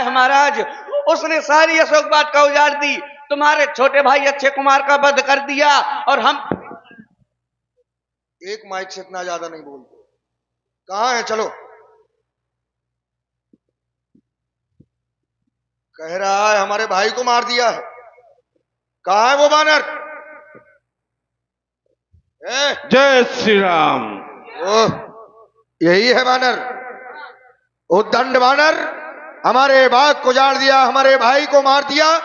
है महाराज, उसने सारी अशोक बात का उजाड़ दी, तुम्हारे छोटे भाई अक्षय कुमार का वध कर दिया, और हम एक माइक से इतना ज्यादा नहीं बोलते। कहां है? चलो। कह रहा है हमारे भाई को मार दिया है। कहां है वो बानर? जय श्री राम। ओह, यही है बानर, उद्दंड बानर। हमारे बाग को उजाड़ दिया, हमारे भाई को मार दिया।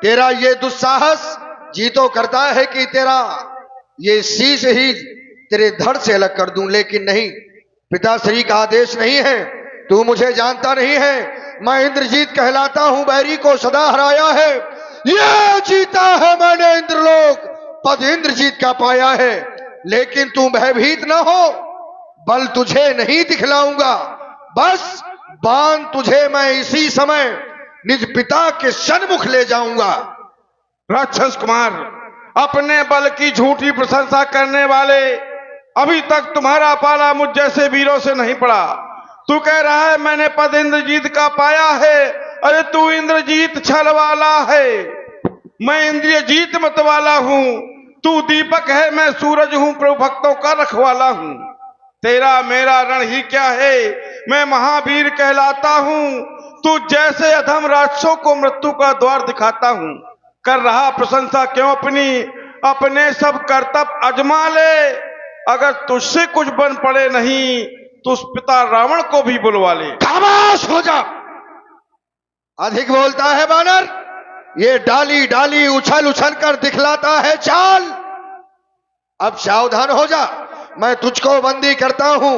तेरा ये दुस्साहस जी तो करता है कि तेरा ये शीश ही तेरे धड़ से अलग कर दूं, लेकिन नहीं, पिताश्री का आदेश नहीं है। तू मुझे जानता नहीं है, मैं इंद्रजीत कहलाता हूं, बैरी को सदा हराया है। ये जीता है मैंने, इंद्रलोक पद इंद्रजीत का पाया है। लेकिन तू भयभीत न हो, बल तुझे नहीं दिखलाऊंगा। बस बाण तुझे मैं इसी समय निज पिता के सन्मुख ले जाऊंगा। राक्षस कुमार, अपने बल की झूठी प्रशंसा करने वाले, अभी तक तुम्हारा पाला मुझ जैसे वीरों से नहीं पड़ा। तू कह रहा है मैंने पद इंद्रजीत का पाया है। अरे तू इंद्रजीत छल वाला है, मैं इंद्रजीत मत वाला हूं। तू दीपक है, मैं सूरज हूं, प्रभु भक्तों का रखवाला हूं। तेरा मेरा रण ही क्या है, मैं महावीर कहलाता हूं। तू जैसे अधम राक्षसों को मृत्यु का द्वार दिखाता हूं। कर रहा प्रशंसा क्यों अपनी, अपने सब कर्तव्य अजमा ले। अगर तुझसे कुछ बन पड़े नहीं तो उस पिता रावण को भी बुलवा ले। खामोश हो जा, अधिक बोलता है बानर। ये डाली डाली उछल उछल कर दिखलाता है चाल। अब सावधान हो जा, मैं तुझको बंदी करता हूं,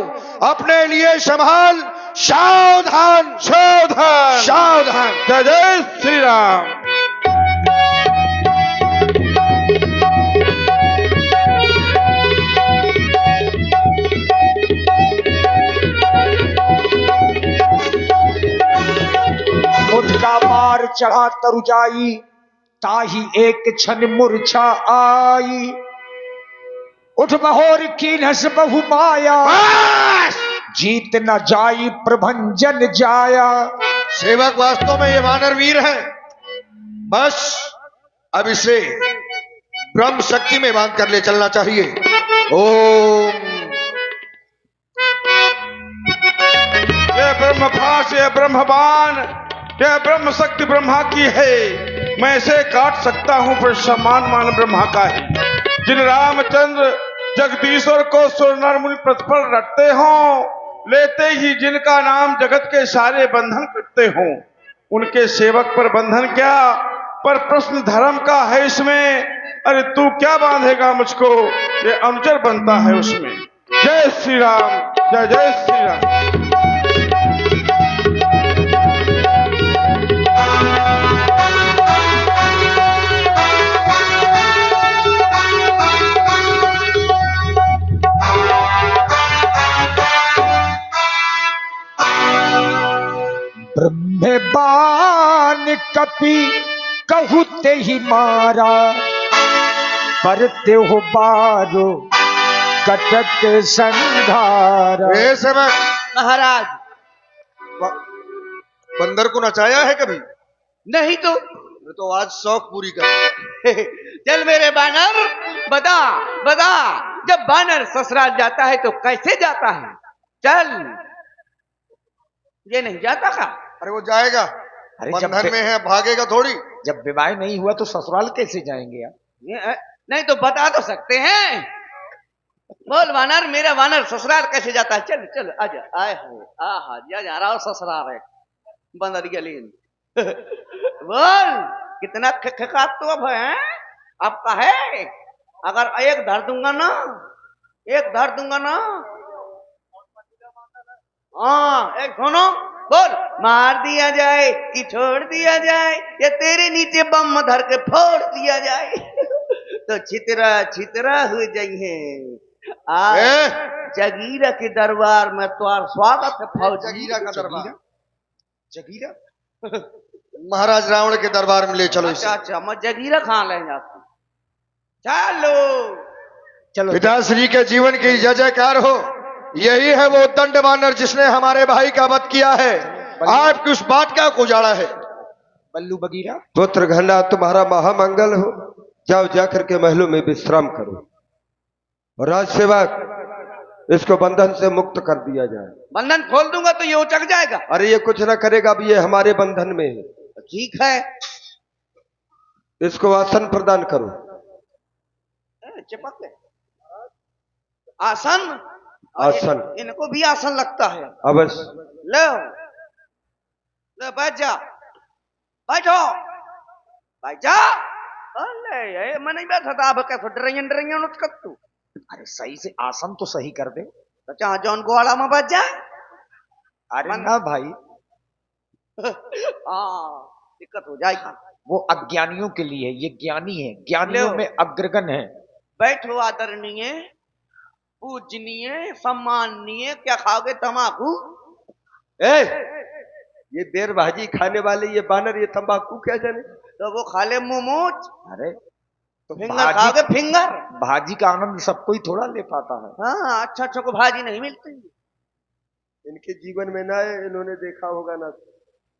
अपने लिए संभाल। सावधान सावधान सावधान। जय जय श्री राम। का मार चढ़ा तरुजाई, ताही एक क्षण मूर्छा आई। उठ बहोर की नस बहु माया, जीत न जाई प्रभंजन जाया। सेवक वास्तव में ये वानर वीर है। बस अब इसे ब्रह्म शक्ति में बांध कर ले चलना चाहिए। ओम। ये ब्रह्म फास, ये ब्रह्म बाण, यह ब्रह्म शक्ति ब्रह्मा की है। मैं इसे काट सकता हूं पर सम्मान मान ब्रह्मा का है। जिन रामचंद्र जगदीश्वर को सुर नर मुनि प्रतिफल रखते हों, लेते ही जिनका नाम जगत के सारे बंधन कटते हों, उनके सेवक पर बंधन क्या, पर प्रश्न धर्म का है इसमें। अरे तू क्या बांधेगा मुझको, ये अनुचर बनता है उसमें। जय श्री राम, जय जय श्री राम। ब्रह्म बाण कपि कहते ही मारा, परते हो बारो कटक संघारा। महाराज, बंदर को नचाया है कभी? नहीं तो आज शौक पूरी कर। चल मेरे बानर, बता बता, जब बानर ससुराल जाता है तो कैसे जाता है? चल। ये नहीं जाता का? अरे वो जाएगा, बंधन में है, भागेगा थोड़ी। जब विवाह नहीं हुआ तो ससुराल कैसे जाएंगे आप? नहीं तो बता तो सकते हैं। बोल वानर, मेरा वानर ससुराल कैसे जाता है? चल चल आजा, आए हो, आहा जा रहा हो ससुराल है बंदर गलीन। बोल कितना खिखात तो अब है, अब का है? अगर एक धर दूंगा ना, एक धर दूंगा ना, हाँ एक सुनो, बोल मार दिया जाए कि छोड़ दिया जाए, या तेरे नीचे बम धर के फोड़ दिया जाए। तो छितरा छितरा हो जाइए। जगीरा के दरबार में तुम्हार स्वागत है। फौज जगीरा का दरबार? जगीरा महाराज रावण के दरबार में ले चलो। अच्छा, मैं जगीरा खान ले जाता हूँ। चलो चलो। पिताश्री के जीवन की जय जयकार हो। यही है वो दंड वानर जिसने हमारे भाई का वध किया है। आपकी उस बात का उजाड़ा है। बल्लू बगीरा। पुत्र घना तुम्हारा महामंगल हो। जाओ जाकर के महलों में विश्राम करो। और राज सेवक, इसको बंधन से मुक्त कर दिया जाए। बंधन खोल दूंगा तो ये उचक जाएगा। अरे ये कुछ ना करेगा, अब ये हमारे बंधन में है। ठीक है, इसको आसन प्रदान करो। चिपक गए। आसन। आसन। इनको भी आसन लगता है। अवश्य। लो ले, बैठ जा, बैठो, बैठ जा। अरे ये मैं नहीं बैठा था, अब कैसे डरियन उठक तू। अरे सही से आसन तो सही कर दे। तो चाह जौन गोवाड़ा में बैठ जा। अरे ना भाई, हाँ दिक्कत हो जाएगी। वो अज्ञानियों के लिए है, ये ज्ञानी है, ज्ञानियों लो। में अग्रगण है। बैठो आदरणीय, पूजनीय, सम्माननीय। क्या खाओगे, तम्बाकू? ए, ये बेर भाजी खाने वाले ये बानर ये तंबाकू क्या जाने। तो वो खा ले मोमोज। अरे तो फिंगर खाओगे, फिंगर। भाजी का आनंद सब कोई थोड़ा ले पाता है। हाँ, अच्छा को भाजी नहीं मिलती। इनके जीवन में ना है, इन्होंने देखा होगा ना।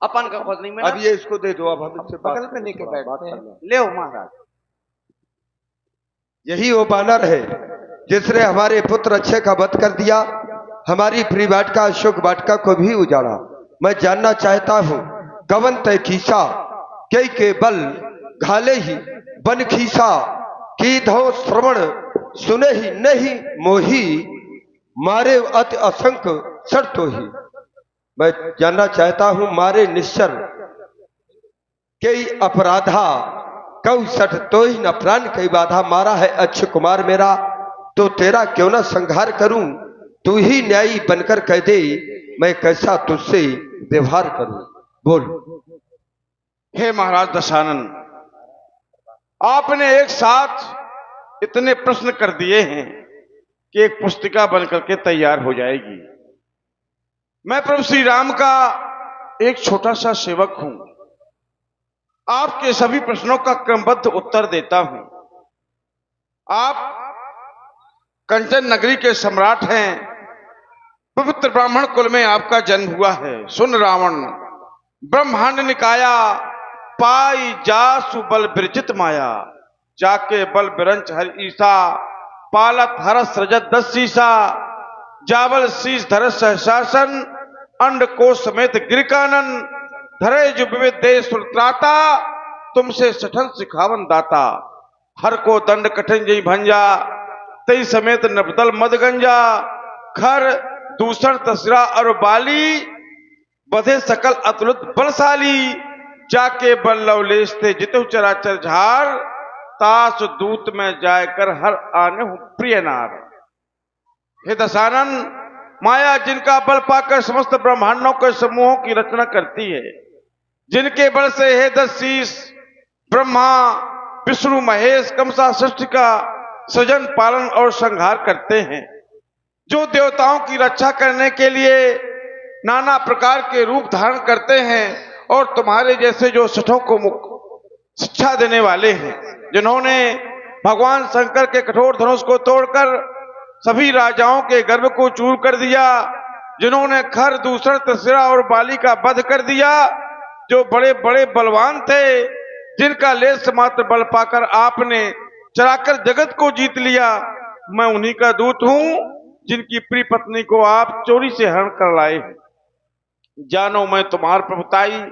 अपन का खुद नहीं मिला। अब ये इसको दे दो, अब हम इससे बगल में लेके बैठते हैं। ले महाराज। यही वो बानर है जिसने हमारे पुत्र अच्छे का वध कर दिया, हमारी प्रिय वाटिका अशोक वाटिका को भी उजाड़ा। मैं जानना चाहता हूँ, गवन तय खीसा कई के बल घाले ही बन खीसा की धो श्रवण सुने ही नहीं मोही मारे अति असंख्य शर्तो ही। मैं जानना चाहता हूँ, मारे निश्चर कई अपराधा कऊ सठ तो ही न प्राण कई बाधा। मारा है अक्षय कुमार मेरा, तो तेरा क्यों ना संहार करूं। तू ही न्यायी बनकर कह दे, मैं कैसा तुझसे व्यवहार करूं। बोल। हे महाराज दशानन, आपने एक साथ इतने प्रश्न कर दिए हैं कि एक पुस्तिका बनकर के तैयार हो जाएगी। मैं प्रभु श्री राम का एक छोटा सा सेवक हूं, आपके सभी प्रश्नों का क्रमबद्ध उत्तर देता हूं। आप कंचन नगरी के सम्राट हैं, पवित्र ब्राह्मण कुल में आपका जन्म हुआ है। सुन रावण, ब्रह्मांड निकाया पाई जासु बल विरचित माया। जाके बल बिरंच हर ईसा पालत हरस रजत 10 शीसा। जावल शीस धरस सहशासन अंड को समेत गिरकानन। धरे जो विविध देश सुरत्राता तुमसे सठन सिखावन दाता। हर को दंड कठिन जई भंजा तई समेत नबदल मद गंजा। खर दूसर तसरा और बाली बधे सकल अतुलित बलशाली। जाके बल लवलेश थे जितु चराचर झार। तास दूत में जायकर हर आने हूं प्रिय नार। हे दशानन, माया जिनका बल पाकर समस्त ब्रह्मांडों के समूहों की रचना करती है, जिनके बल से हे 10 शीस ब्रह्मा विष्णु महेश कमसा सृष्टि का सृजन पालन और संहार करते हैं, जो देवताओं की रक्षा करने के लिए नाना प्रकार के रूप धारण करते हैं, और तुम्हारे जैसे जो सठों को शिक्षा देने वाले हैं, जिन्होंने भगवान शंकर के कठोर धनुष को तोड़कर सभी राजाओं के गर्भ को चूर कर दिया, जिन्होंने खर दूसर तसरा और बाली का वध कर दिया, जो बड़े बड़े बलवान थे, जिनका लेस मात्र बल पाकर आपने चराकर जगत को जीत लिया। मैं उन्हीं का दूत हूं, जिनकी प्रिय पत्नी को आप चोरी से हरण कर लाए। जानो मैं तुम्हार प्रभुताई,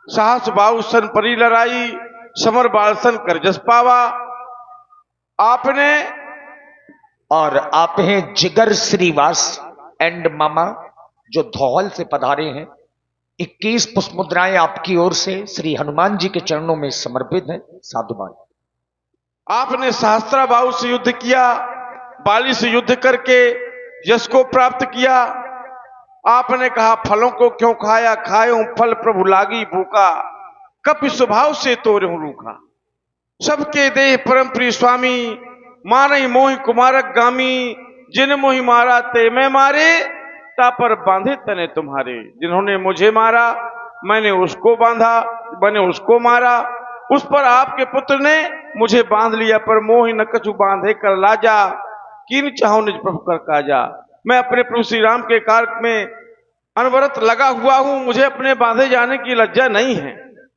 साहस बाहु सन परी लड़ाई, समर बालसन कर जस पावा। आपने और आप हैं जिगर श्रीवास एंड मामा, जो धौल से पधारे हैं। 21 पुष्प मुद्राएं आपकी ओर से श्री हनुमान जी के चरणों में समर्पित हैं। साधुवान। आपने सहस्त्रा बाहु से युद्ध किया, बाली से युद्ध करके यश को प्राप्त किया। आपने कहा फलों को क्यों खाया, खाए फल प्रभु लागी भूखा। कपि स्वभाव से तोरे हूं रूखा। सबके देह परम प्रिय स्वामी, मारई मोहि कुमारक गामी। जिन मोहि मारा ते मैं मारे, तापर बांधे तने तुम्हारे। जिन्होंने मुझे मारा मैंने उसको बांधा, मैंने उसको मारा। उस पर आपके पुत्र ने मुझे बांध लिया, पर मोहि न कछु बांधे कर लाजा। किन चाहो निज प्रभु कर काजा। मैं अपने प्रभु श्री राम के कार्य में अनवरत लगा हुआ हूं, मुझे अपने बांधे जाने की लज्जा नहीं है।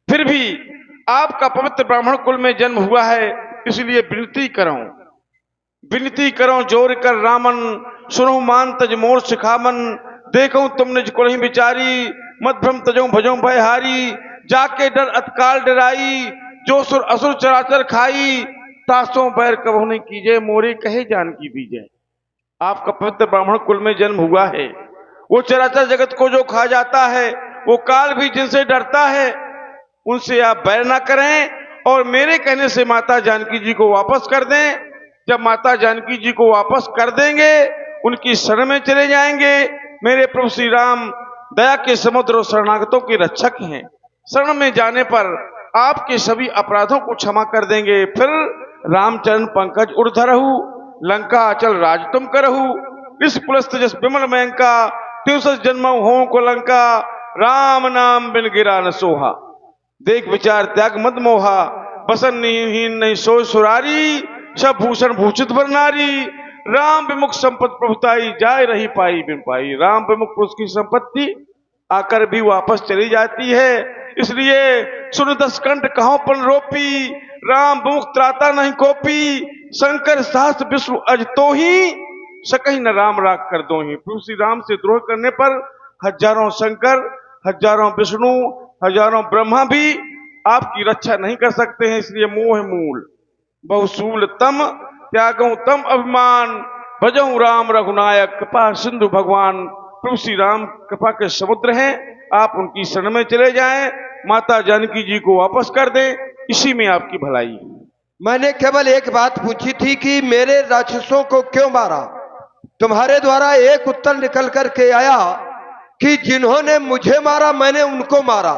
फिर भी आपका पवित्र ब्राह्मण कुल में जन्म हुआ है, इसलिए विनती करो जोर कर रामन, सुनो मान तज मोर सिखामन, देखो तुम निज कुलहि बिचारी, मत भ्रम तजो भजो भयहारी, जाके डर अतकाल डराई, जो सुर असुर चराचर खाई, तासों बैर कबहु नहीं कीजे, मोरे कहे जान की बीजे। आपका पवित्र ब्राह्मण कुल में जन्म हुआ है, वो चराचर जगत को जो खा जाता है, वो काल भी जिनसे डरता है, उनसे आप बैर ना करें और मेरे कहने से माता जानकी जी को वापस कर दें। जब माता जानकी जी को वापस कर देंगे, उनकी शरण में चले जाएंगे। मेरे प्रभु श्री राम दया के समुद्र और शरणागतों के रक्षक हैं। शरण में जाने पर आपके सभी अपराधों को क्षमा कर देंगे। फिर रामचरण पंकज उड़धरहु, लंका अचल राज तुम करहु, इस पुलस्त जस विमल मयंका, त्योसस जन्म हो को लंका, राम नाम बिन गिरा न सोहा, देख विचार त्याग मत मोहा, बसन हीन नहीं सोय सुरारी, सब भूषण भूषित वर नारी, राम विमुख संपत्ति प्रभुताई, जाय रही पाई बिन पाई। राम विमुख पुरुष की संपत्ति आकर भी वापस चली जाती है, इसलिए सुन दस कंठ कहो पन रोपी, राम विमुख त्राता नहीं कोपी, शंकर सहस्त्र विष्णु अज तो ही, सकही न राम राख कर दो ही। प्रभु श्री राम से द्रोह करने पर हजारों शंकर, हजारों विष्णु, हजारों ब्रह्मा भी आपकी रक्षा नहीं कर सकते हैं। इसलिए मोह मूल बहुसूल तम, त्यागों तम अभिमान, भजऊ राम रघुनायक, कृपा सिंधु भगवान। प्रभु श्री राम कृपा के समुद्र हैं, आप उनकी शरण में चले जाएं, माता जानकी जी को वापस कर दें, इसी में आपकी भलाई। मैंने केवल एक बात पूछी थी कि मेरे राक्षसों को क्यों मारा। तुम्हारे द्वारा एक उत्तर निकल करके आया कि जिन्होंने मुझे मारा मैंने उनको मारा,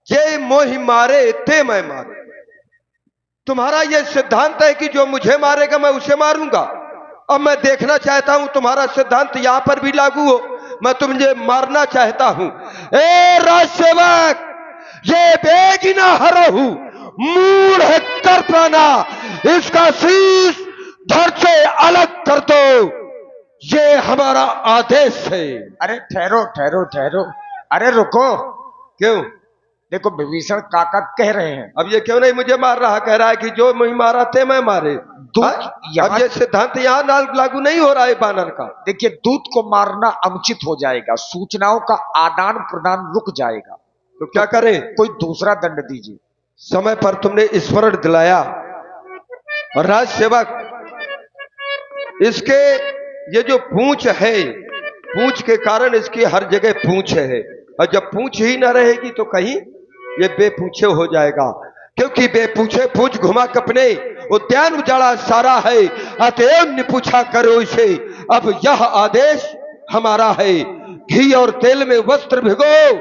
ये मोहि मारे ते मैं मारे। तुम्हारा यह सिद्धांत है कि जो मुझे मारेगा मैं उसे मारूंगा। अब मैं देखना चाहता हूं तुम्हारा सिद्धांत यहां पर भी लागू हो। मैं तुझे मारना चाहता हूं। ए राजसेवक, ये बेगिना हरहु मूढ़ है कर प्राणा, इसका शीश धड़ से अलग कर दो, ये हमारा आदेश है। अरे ठहरो ठहरो ठहरो, अरे रुको। क्यों? देखो विभीषण काका कह रहे हैं। अब ये क्यों नहीं मुझे मार रहा, कह रहा है कि जो मुझे मारा थे मैं मारे। अब ये सिद्धांत यहाँ लागू नहीं हो रहा है बानर का। देखिए, दूत को मारना अनुचित हो जाएगा, सूचनाओं का आदान प्रदान रुक जाएगा। तो क्या करें? कोई दूसरा दंड दीजिए। समय पर तुमने स्मरण दिलाया। और राज सेवक, इसके ये जो पूंछ है, पूंछ के कारण इसकी हर जगह पूंछ है, और जब पूंछ ही ना रहेगी तो कहीं ये बेपूछे हो जाएगा। क्योंकि बेपूछे पूंछ घुमा कपने उद्यान उजाड़ा सारा है, अतएव निपूछा करो इसे, अब यह आदेश हमारा है। घी और तेल में वस्त्र भिगो,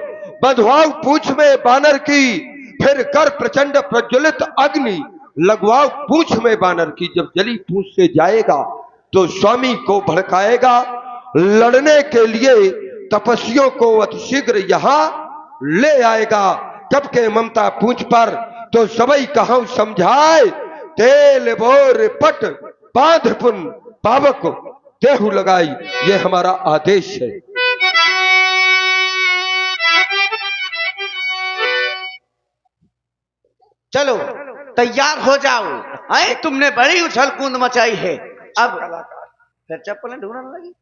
बंधवाओ पूंछ में बानर की, फिर कर प्रचंड प्रज्वलित अग्नि लगवाओ पूंछ में बानर की। जब जली पूंछ से जाएगा तो स्वामी को भड़काएगा, लड़ने के लिए तपस्वियों को अतिशीघ्र यहां ले आएगा। जब के ममता पूंछ पर तो सबई कहूं समझाए, तेल बोर पट बांध पुन पावक देहु लगाई, ये हमारा आदेश है। चलो तैयार हो जाओ। आए, तुमने बड़ी उछल कूद मचाई है, अब फिर चप्पलें ढूंढने लगी।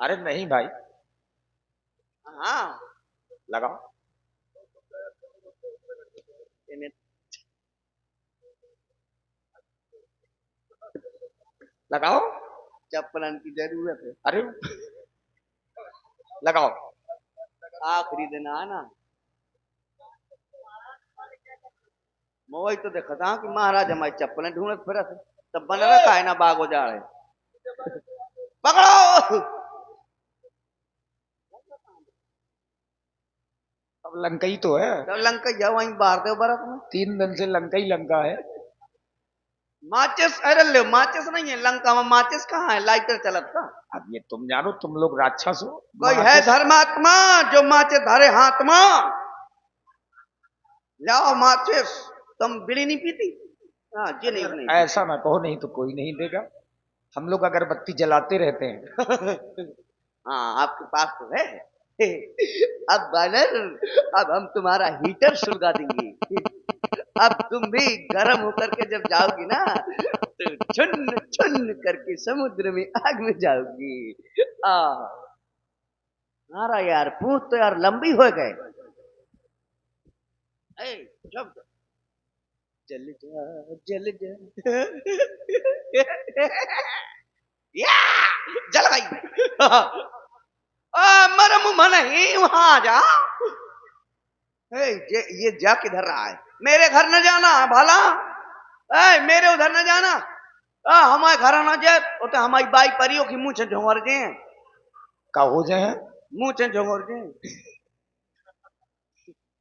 अरे नहीं भाई, हाँ लगाओ। लगाओ, चप्पलन की जरूरत है। अरे लगाओ। आखिरी दिन आना, मैं वही तो देखा था कि महाराज हमारी चप्पलें ढूंढत फिर तब बन रखा है ना बागो जा रहे। पकड़ो। अब लंका ही तो है। तो लंका जा वहीं बाहर दे बर्फ में। 3 दिन से लंका ही लंका है। माचिस, अरे ले माचिस नहीं है लंका में, माचिस कहाँ है? लाइटर चलत का। अब ये तुम जानो, तुम लोग राक्षस हो। कोई है धर्मात्मा जो माचिस धरे हाथ में? लाओ माचिस। तुम बीड़ी नहीं पीती? हाँ जी नहीं। ऐसा ना कहो, नहीं तो कोई नहीं देगा। हम लोग अगरबत्ती जलाते रहते हैं। हाँ आपके पास तो है। अब वानर, अब हम तुम्हारा हीटर सुलगा देंगे। अब तुम भी गर्म होकर के जब जाओगी ना तो छुन छुन करके समुद्र में आग में जाओगी। आ हमारा यार पूछ तो यार लंबी हो गए। ए, जब जल जा या जल गई। मरम मन ही वहां आ जा। ये जा किधर रहा है? मेरे घर न जाना भाला। मेरे उधर न जाना। हमारे घर न जाए वो तो हमारी बाई परियों की मुंह से झोंगर जे का हो जाए मुंह से झोंगर जे।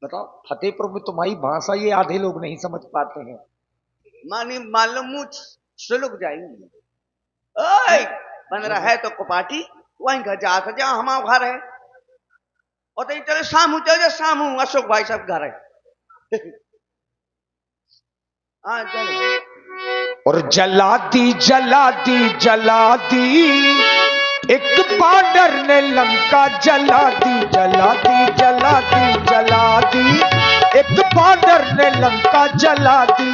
बताओ, फतेहपुर में तुम्हारी भाषा ये आधे लोग नहीं समझ पाते हैं। मानी मालूम मुंह सुलग जाएंगी। ओए बन रहा है तो कुपाटी वहीं घर जा सके। हमारा घर है और तो चले सामू चले सामू अशोक भाई सब घर है। हाँ चलो। और जला दी जला दी जला दी एक बानर ने लंका जला दी जला दी जला दी जला दी एक बानर ने लंका जला दी।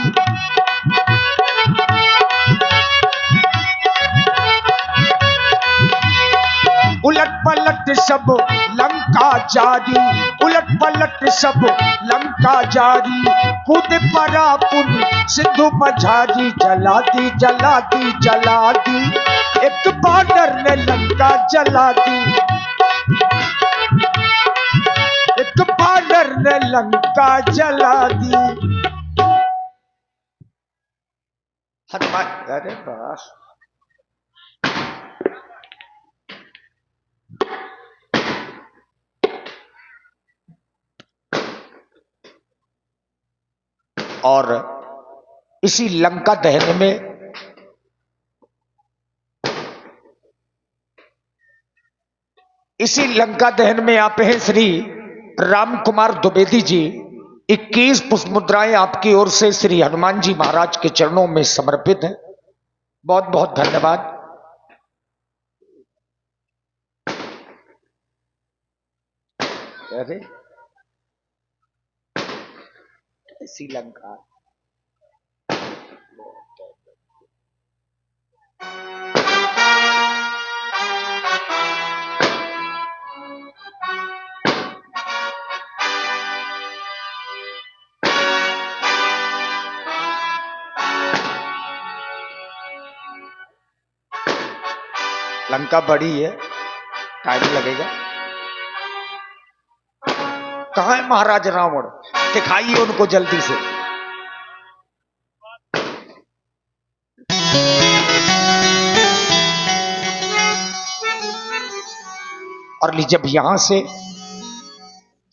उलट पलट सब लंका जारी उलट पलट सब लंका जारी कूद पड़ा पुन सिंधु मझारी जला दी जला दी जला दी एक बानर ने लंका जला दी एक बानर ने लंका जला दी। हनुमान अरे बस और इसी लंका दहन में आप हैं श्री राम कुमार द्विवेदी जी। 21 पुष्प मुद्राएं आपकी ओर से श्री हनुमान जी महाराज के चरणों में समर्पित हैं। बहुत बहुत धन्यवाद। अरे श्रीलंका लंका बड़ी है, टाइम लगेगा। कहां है महाराज रावण? दिखाइए उनको जल्दी से। और जब यहां से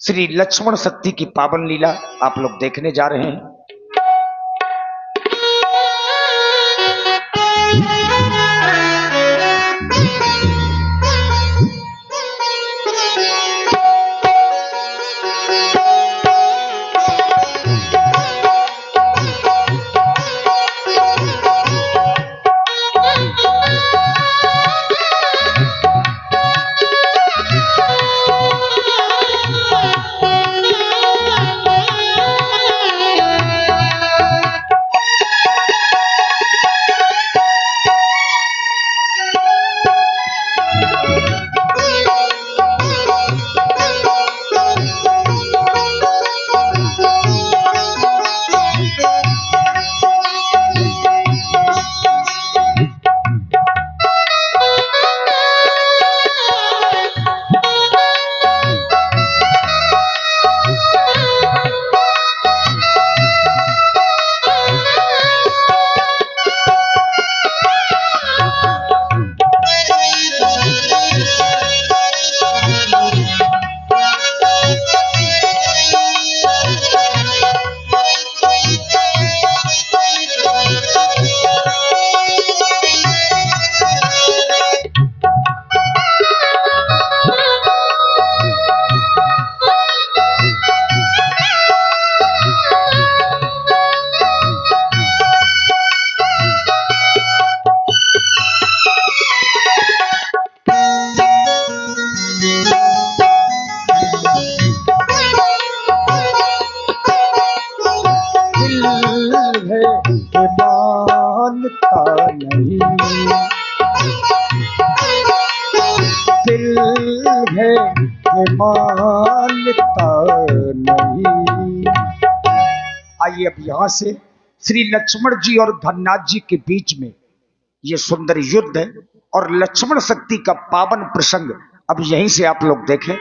श्री लक्ष्मण शक्ति की पावन लीला आप लोग देखने जा रहे हैं। नहीं, दिल है ये मानता नहीं। आइए अब यहां से श्री लक्ष्मण जी और धननाथ जी के बीच में ये सुंदर युद्ध है और लक्ष्मण शक्ति का पावन प्रसंग अब यहीं से आप लोग देखें।